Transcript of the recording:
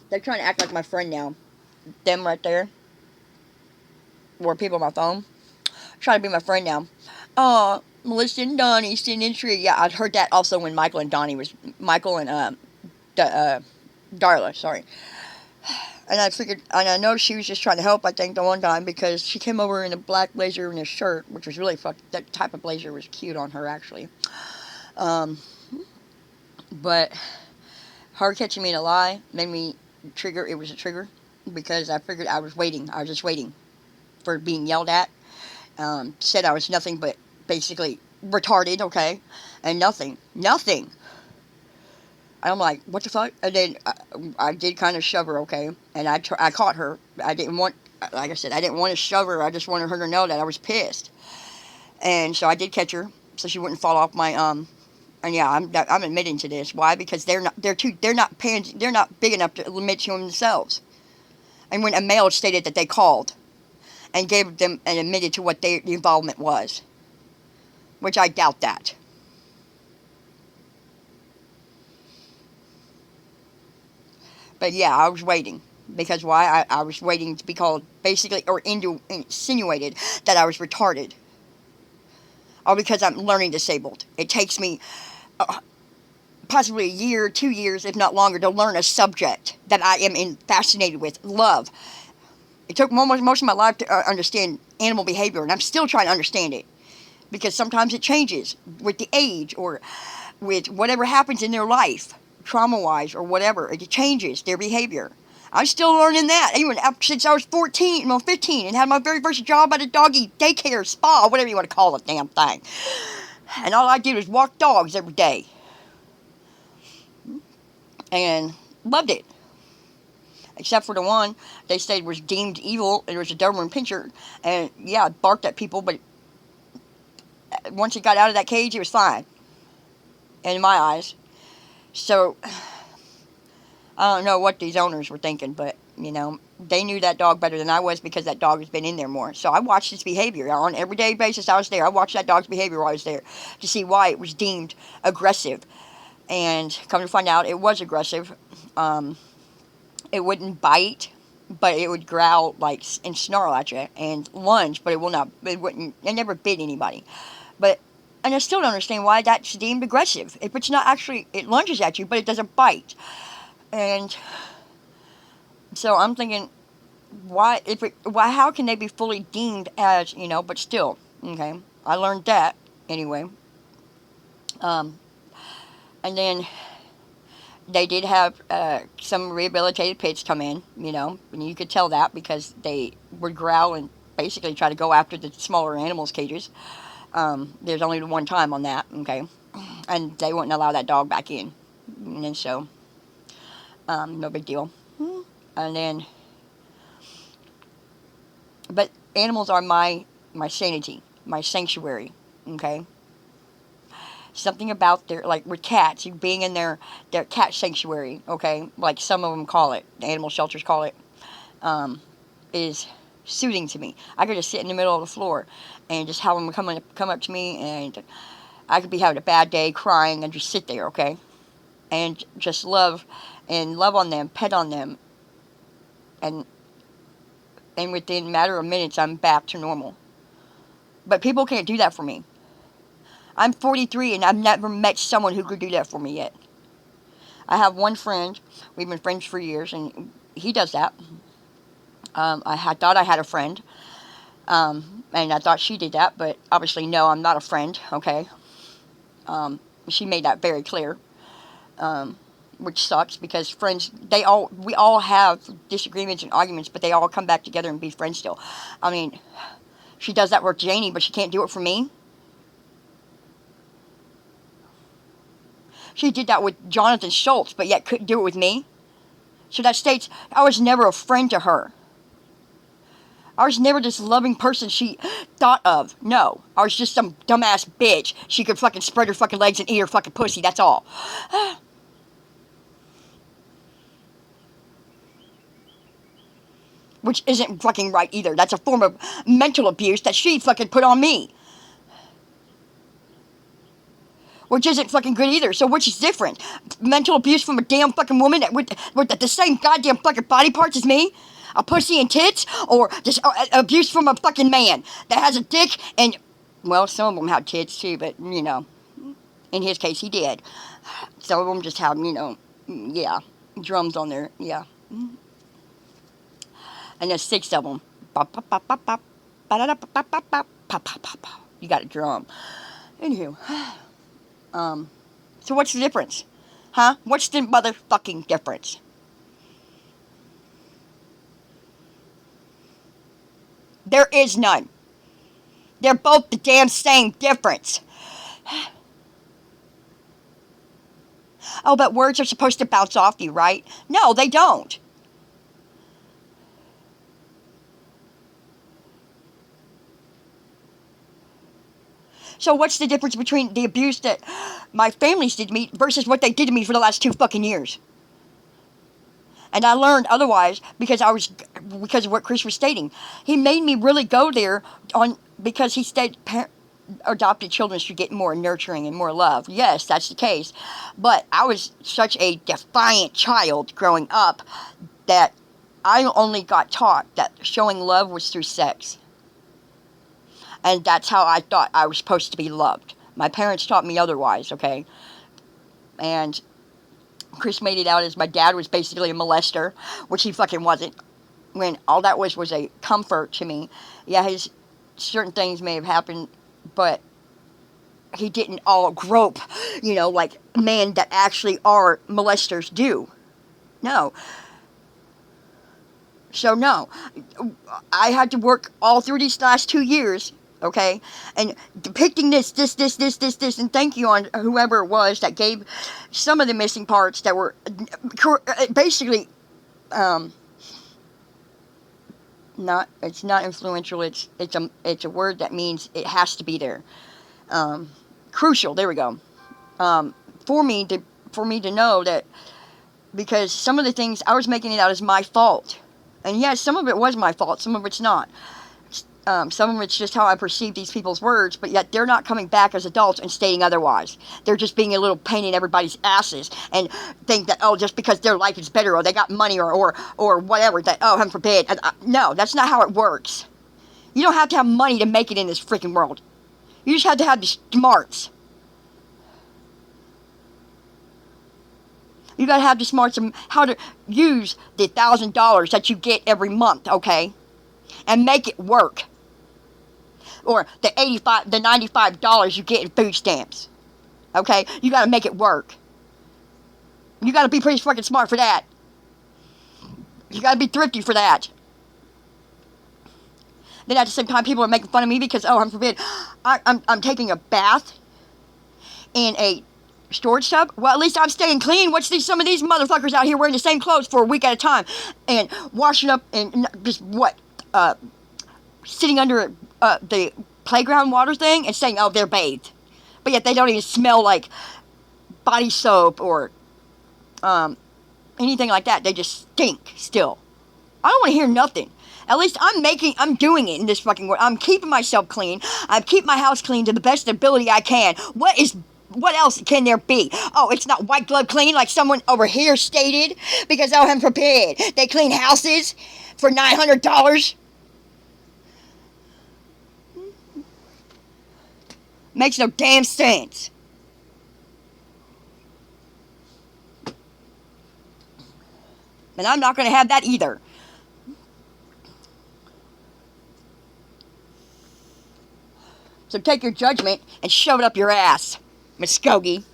They're trying to act like my friend now. Them right there, or people on my phone, trying to be my friend now. Oh, Melissa and Donnie sitting in the tree. Yeah, I'd heard that also when Michael and Darla. Sorry. And I figured, and I know she was just trying to help, I think, the one time, because she came over in a black blazer and a shirt, which was really that type of blazer was cute on her, actually. Um, but her catching me in a lie made me it was a trigger, because I figured I was just waiting for being yelled at. Said I was nothing but basically retarded, okay? And nothing. I'm like, what the fuck? And then I did kind of shove her, okay? And I caught her. I didn't want, like I said, I didn't want to shove her. I just wanted her to know that I was pissed. And so I did catch her, so she wouldn't fall off my, and yeah, I'm admitting to this. Why? Because they're not big enough to admit to themselves. And when a male stated that they called and gave them and admitted to what the involvement was, which I doubt that. But yeah, I was waiting. Because why? I was waiting to be called, basically, or insinuated that I was retarded. Or because I'm learning disabled. It takes me possibly a year, 2 years, if not longer, to learn a subject that I am fascinated with. Love. It took most of my life to understand animal behavior, and I'm still trying to understand it. Because sometimes it changes with the age, or with whatever happens in their life, trauma-wise or whatever. It changes their behavior. I'm still learning that, even since I was 15, and had my very first job at a doggy daycare, spa, whatever you want to call the damn thing. And all I did was walk dogs every day. And loved it. Except for the one they said was deemed evil, and it was a Doberman Pinscher. And yeah, it barked at people, but once it got out of that cage, it was fine. In my eyes. So, I don't know what these owners were thinking, but, they knew that dog better than I was, because that dog has been in there more. So I watched its behavior. On an everyday basis, I was there. I watched that dog's behavior while I was there to see why it was deemed aggressive. And come to find out, it was aggressive. It wouldn't bite, but it would growl and snarl at you and lunge, but it never bit anybody. And I still don't understand why that's deemed aggressive. If it's not actually, it lunges at you, but it doesn't bite. And so I'm thinking, how can they be fully deemed as, but still, okay. I learned that anyway. And then they did have some rehabilitated pits come in, and you could tell that because they would growl and basically try to go after the smaller animals' cages. There's only one time on that, okay, and they wouldn't allow that dog back in, and so, no big deal. And then, but animals are my sanity, my sanctuary, okay. Something about with cats, being in their cat sanctuary, okay, like some of them call it, the animal shelters call it, is soothing to me. I could just sit in the middle of the floor and just have them come up to me, and I could be having a bad day, crying, and just sit there, okay, and just love on them, pet on them, and within a matter of minutes, I'm back to normal. But people can't do that for me. I'm 43, and I've never met someone who could do that for me yet. I have one friend. We've been friends for years, and he does that. I thought I had a friend, and I thought she did that, but obviously, no, I'm not a friend, okay? She made that very clear, which sucks, because friends, we all have disagreements and arguments, but they all come back together and be friends still. I mean, she does that with Janie, but she can't do it for me. She did that with Jonathan Schultz, but yet couldn't do it with me. So that states I was never a friend to her. I was never this loving person she thought of. No. I was just some dumbass bitch. She could fucking spread her fucking legs and eat her fucking pussy. That's all. Which isn't fucking right either. That's a form of mental abuse that she fucking put on me. which isn't fucking good either. So which is different? Mental abuse from a damn fucking woman that with the same goddamn fucking body parts as me? A pussy and tits? Or just abuse from a fucking man that has a dick and, well, some of them have tits too, but, you know, in his case, he did. Some of them just have, you know, yeah, drums on there, yeah. And there's 6 of them. You got a drum. Anywho, so what's the difference? Huh? What's the motherfucking difference? There is none. They're both the damn same difference. Oh, but words are supposed to bounce off you, right? No, they don't. So what's the difference between the abuse that my families did to me versus what they did to me for the last 2 fucking years? And I learned otherwise because of what Chris was stating. He made me really go there because he stated adopted children should get more nurturing and more love. Yes, that's the case. But I was such a defiant child growing up that I only got taught that showing love was through sex. And that's how I thought I was supposed to be loved. My parents taught me otherwise, okay? And Chris made it out as my dad was basically a molester, which he fucking wasn't. When all that was a comfort to me. Yeah, his certain things may have happened, but he didn't all grope, you know, like men that actually are molesters do. No. So no. I had to work all through these last 2 years, okay, and depicting this, and thank you on whoever it was that gave some of the missing parts that were basically, it's not influential, it's a word that means it has to be there, crucial, there we go, for me to know that, because some of the things, I was making it out as my fault, and yes, some of it was my fault, some of it's not. Some of it's just how I perceive these people's words, but yet they're not coming back as adults and stating otherwise. They're just being a little pain in everybody's asses and think that, oh, just because their life is better or they got money or whatever, that, oh, heaven forbid. No, that's not how it works. You don't have to have money to make it in this freaking world. You just have to have the smarts. You gotta have the smarts of how to use the $1,000 that you get every month, okay? And make it work. Or the $95 you get in food stamps. Okay? You gotta make it work. You gotta be pretty fucking smart for that. You gotta be thrifty for that. Then at the same time, people are making fun of me because, oh, heaven forbid, I'm taking a bath in a storage tub. Well, at least I'm staying clean. Watch some of these motherfuckers out here wearing the same clothes for a week at a time and washing up and just sitting under the playground water thing and saying, oh, they're bathed. But yet they don't even smell like body soap or anything like that. They just stink still. I don't want to hear nothing. At least I'm doing it in this fucking world. I'm keeping myself clean. I keep my house clean to the best ability I can. What else can there be? Oh, it's not white glove clean like someone over here stated? Because, oh, heaven forbid, they clean houses for $900? Makes no damn sense. And I'm not going to have that either. So take your judgment and shove it up your ass, Muskogee.